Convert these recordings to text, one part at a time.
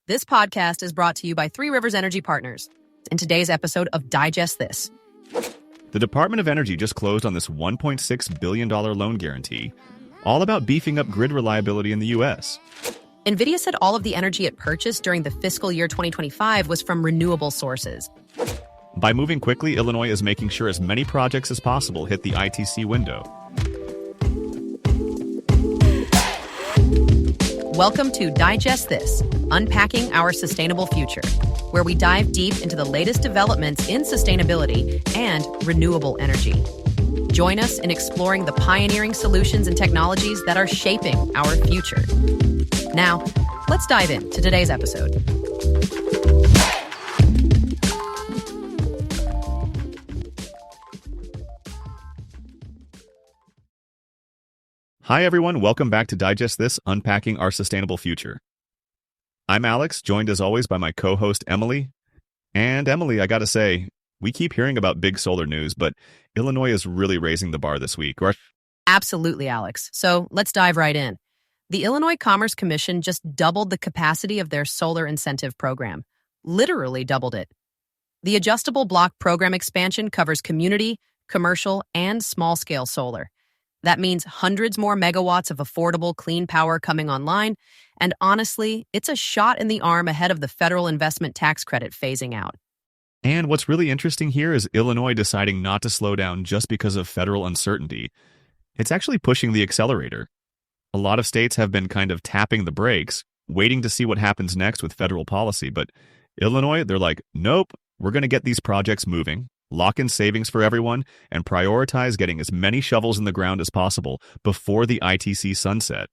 This podcast is brought to you by Three Rivers Energy Partners. In today's episode of Digest This. The Department of Energy just closed on this $1.6 billion loan guarantee, all about beefing up grid reliability in the U.S. NVIDIA said all of the energy it purchased during the fiscal year 2025 was from renewable sources. By moving quickly, Illinois is making sure as many projects as possible hit the ITC window. Welcome to Digest This, Unpacking Our Sustainable Future, where we dive deep into the latest developments in sustainability and renewable energy. Join us in exploring the pioneering solutions and technologies that are shaping our future. Now, let's dive into today's episode. Hi everyone, welcome back to Digest This, Unpacking Our Sustainable Future. I'm Alex, joined as always by my co-host Emily. And Emily, I gotta say, we keep hearing about big solar news, but Illinois is really raising the bar this week, right? Absolutely, Alex. So let's dive right in. The Illinois Commerce Commission just doubled the capacity of their solar incentive program. Literally doubled it. The adjustable block program expansion covers community, commercial, and small-scale solar. That means hundreds more megawatts of affordable, clean power coming online, and honestly, it's a shot in the arm ahead of the federal investment tax credit phasing out. And what's really interesting here is Illinois deciding not to slow down just because of federal uncertainty. It's actually pushing the accelerator. A lot of states have been kind of tapping the brakes, waiting to see what happens next with federal policy, but Illinois, they're like, nope, we're going to get these projects moving, lock in savings for everyone, and prioritize getting as many shovels in the ground as possible before the ITC sunset.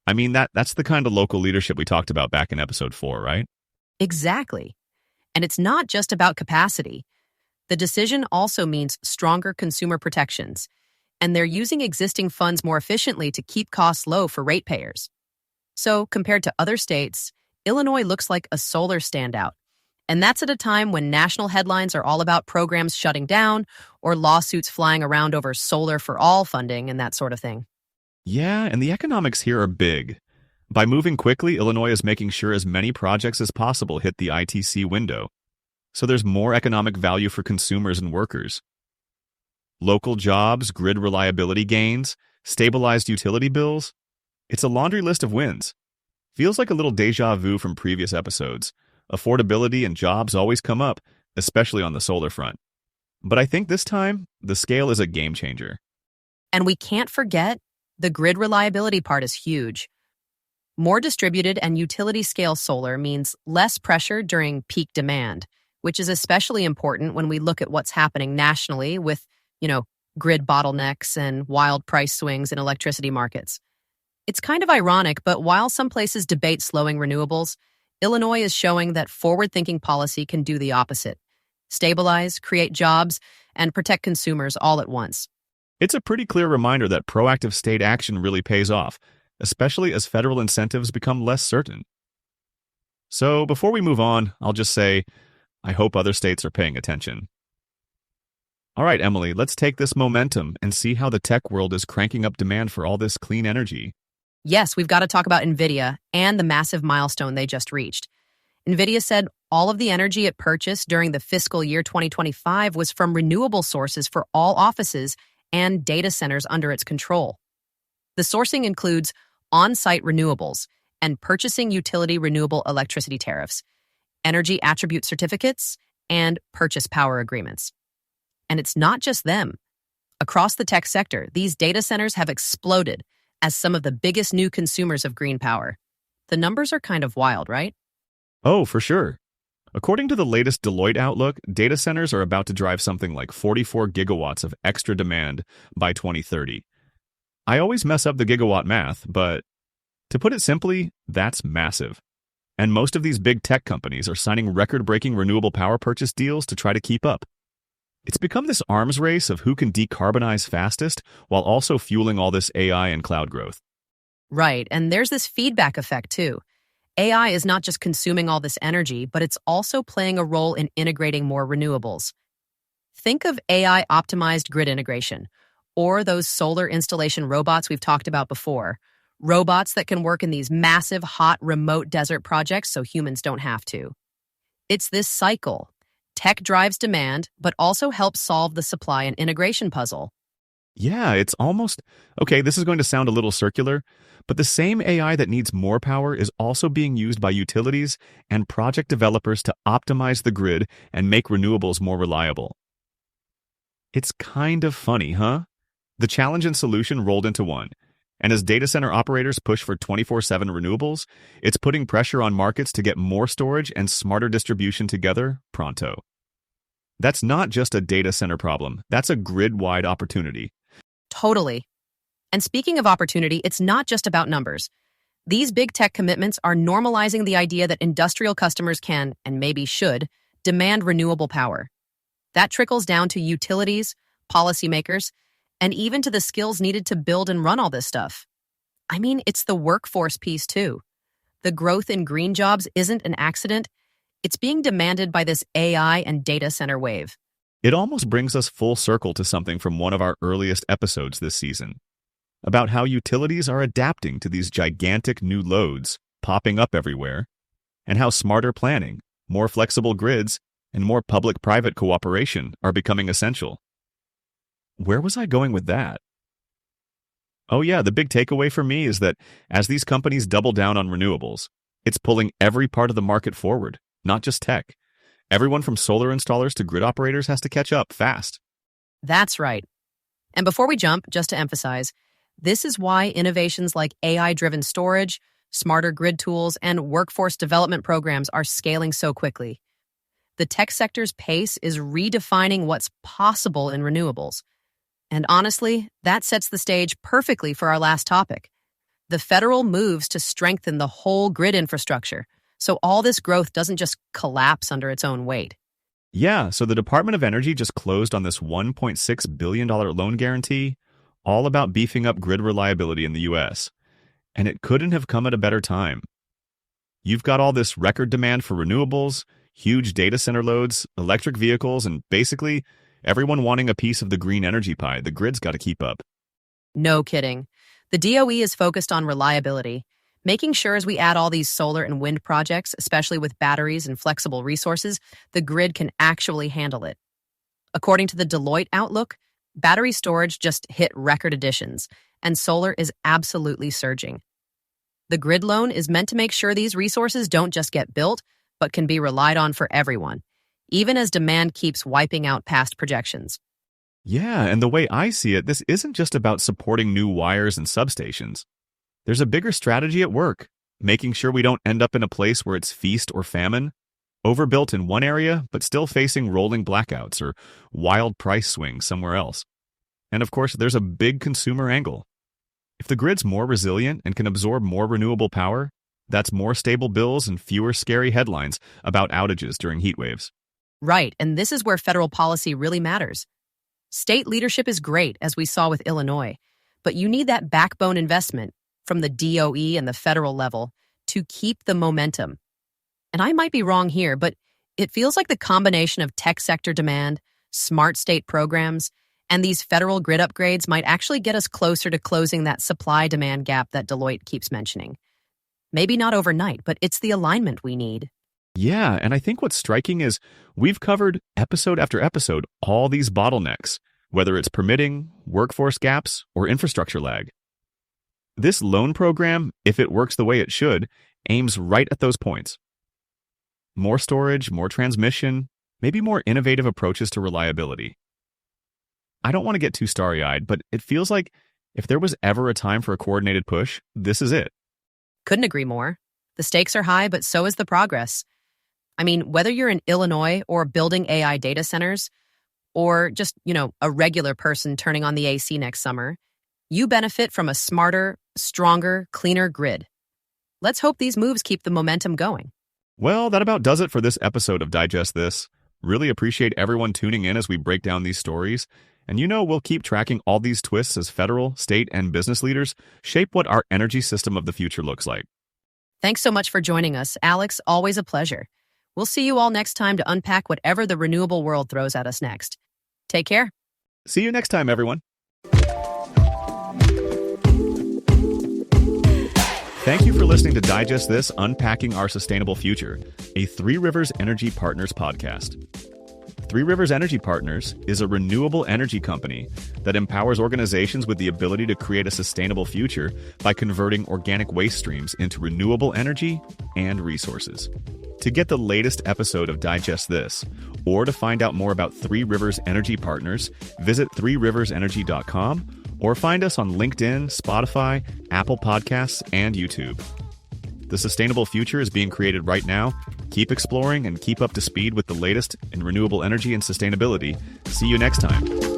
I mean, that's the kind of local leadership we talked about back in episode 4, right? Exactly. And it's not just about capacity. The decision also means stronger consumer protections, and they're using existing funds more efficiently to keep costs low for ratepayers. So, compared to other states, Illinois looks like a solar standout. And that's at a time when national headlines are all about programs shutting down or lawsuits flying around over solar for all funding and that sort of thing. Yeah, and the economics here are big. By moving quickly, Illinois is making sure as many projects as possible hit the ITC window. So there's more economic value for consumers and workers. Local jobs, grid reliability gains, stabilized utility bills. It's a laundry list of wins. Feels like a little deja vu from previous episodes. Affordability and jobs always come up, especially on the solar front. But I think this time, the scale is a game changer. And we can't forget, the grid reliability part is huge. More distributed and utility-scale solar means less pressure during peak demand, which is especially important when we look at what's happening nationally with, grid bottlenecks and wild price swings in electricity markets. It's kind of ironic, but while some places debate slowing renewables, Illinois is showing that forward-thinking policy can do the opposite: stabilize, create jobs, and protect consumers all at once. It's a pretty clear reminder that proactive state action really pays off, especially as federal incentives become less certain. So before we move on, I'll just say, I hope other states are paying attention. All right, Emily, let's take this momentum and see how the tech world is cranking up demand for all this clean energy. Yes, we've got to talk about NVIDIA and the massive milestone they just reached. NVIDIA said all of the energy it purchased during the fiscal year 2025 was from renewable sources for all offices and data centers under its control. The sourcing includes on-site renewables and purchasing utility renewable electricity tariffs, energy attribute certificates, and purchase power agreements. And it's not just them. Across the tech sector, these data centers have exploded as some of the biggest new consumers of green power. The numbers are kind of wild, right? Oh, for sure. According to the latest Deloitte outlook, data centers are about to drive something like 44 gigawatts of extra demand by 2030. I always mess up the gigawatt math, but to put it simply, that's massive. And most of these big tech companies are signing record-breaking renewable power purchase deals to try to keep up. It's become this arms race of who can decarbonize fastest while also fueling all this AI and cloud growth. Right, and there's this feedback effect too. AI is not just consuming all this energy, but it's also playing a role in integrating more renewables. Think of AI-optimized grid integration, or those solar installation robots we've talked about before. robots that can work in these massive, hot, remote desert projects so humans don't have to. It's this cycle. Tech drives demand, but also helps solve the supply and integration puzzle. Yeah, it's almost okay. This is going to sound a little circular, but the same AI that needs more power is also being used by utilities and project developers to optimize the grid and make renewables more reliable. It's kind of funny, huh? The challenge and solution rolled into one. And as data center operators push for 24/7 renewables, it's putting pressure on markets to get more storage and smarter distribution together pronto. That's not just a data center problem, that's a grid-wide opportunity. Totally. And speaking of opportunity, it's not just about numbers. These big tech commitments are normalizing the idea that industrial customers can, and maybe should, demand renewable power. That trickles down to utilities, policymakers, and even to the skills needed to build and run all this stuff. I mean, it's the workforce piece too. The growth in green jobs isn't an accident. It's being demanded by this AI and data center wave. It almost brings us full circle to something from one of our earliest episodes this season, about how utilities are adapting to these gigantic new loads popping up everywhere, and how smarter planning, more flexible grids, and more public-private cooperation are becoming essential. Where was I going with that? Oh yeah, the big takeaway for me is that as these companies double down on renewables, it's pulling every part of the market forward, not just tech. Everyone from solar installers to grid operators has to catch up fast. That's right. And before we jump, just to emphasize, this is why innovations like AI-driven storage, smarter grid tools, and workforce development programs are scaling so quickly. The tech sector's pace is redefining what's possible in renewables. And honestly, that sets the stage perfectly for our last topic. The federal moves to strengthen the whole grid infrastructure, so all this growth doesn't just collapse under its own weight. Yeah, so the Department of Energy just closed on this $1.6 billion loan guarantee, all about beefing up grid reliability in the U.S. And it couldn't have come at a better time. You've got all this record demand for renewables, huge data center loads, electric vehicles, and basically everyone wanting a piece of the green energy pie. The grid's got to keep up. No kidding. The DOE is focused on reliability, making sure as we add all these solar and wind projects, especially with batteries and flexible resources, the grid can actually handle it. According to the Deloitte Outlook, battery storage just hit record additions, and solar is absolutely surging. The grid loan is meant to make sure these resources don't just get built, but can be relied on for everyone, even as demand keeps wiping out past projections. Yeah, and the way I see it, this isn't just about supporting new wires and substations. There's a bigger strategy at work, making sure we don't end up in a place where it's feast or famine, overbuilt in one area, but still facing rolling blackouts or wild price swings somewhere else. And of course, there's a big consumer angle. If the grid's more resilient and can absorb more renewable power, that's more stable bills and fewer scary headlines about outages during heat waves. Right, and this is where federal policy really matters. State leadership is great, as we saw with Illinois, but you need that backbone investment from the DOE and the federal level to keep the momentum. And I might be wrong here, but it feels like the combination of tech sector demand, smart state programs, and these federal grid upgrades might actually get us closer to closing that supply-demand gap that Deloitte keeps mentioning. Maybe not overnight, but it's the alignment we need. Yeah, and I think what's striking is we've covered episode after episode all these bottlenecks, whether it's permitting, workforce gaps, or infrastructure lag. This loan program, if it works the way it should, aims right at those points. More storage, more transmission, maybe more innovative approaches to reliability. I don't want to get too starry-eyed, but it feels like if there was ever a time for a coordinated push, this is it. Couldn't agree more. The stakes are high, but so is the progress. I mean, whether you're in Illinois or building AI data centers, or just, a regular person turning on the AC next summer, you benefit from a smarter, stronger, cleaner grid. Let's hope these moves keep the momentum going. Well, that about does it for this episode of Digest This. Really appreciate everyone tuning in as we break down these stories. And we'll keep tracking all these twists as federal, state, and business leaders shape what our energy system of the future looks like. Thanks so much for joining us, Alex. Always a pleasure. We'll see you all next time to unpack whatever the renewable world throws at us next. Take care. See you next time, everyone. Thank you for listening to Digest This, Unpacking Our Sustainable Future, a Three Rivers Energy Partners podcast. Three Rivers Energy Partners is a renewable energy company that empowers organizations with the ability to create a sustainable future by converting organic waste streams into renewable energy and resources. To get the latest episode of Digest This, or to find out more about Three Rivers Energy Partners, visit threeriversenergy.com or find us on LinkedIn, Spotify, Apple Podcasts, and YouTube. The sustainable future is being created right now. Keep exploring and keep up to speed with the latest in renewable energy and sustainability. See you next time.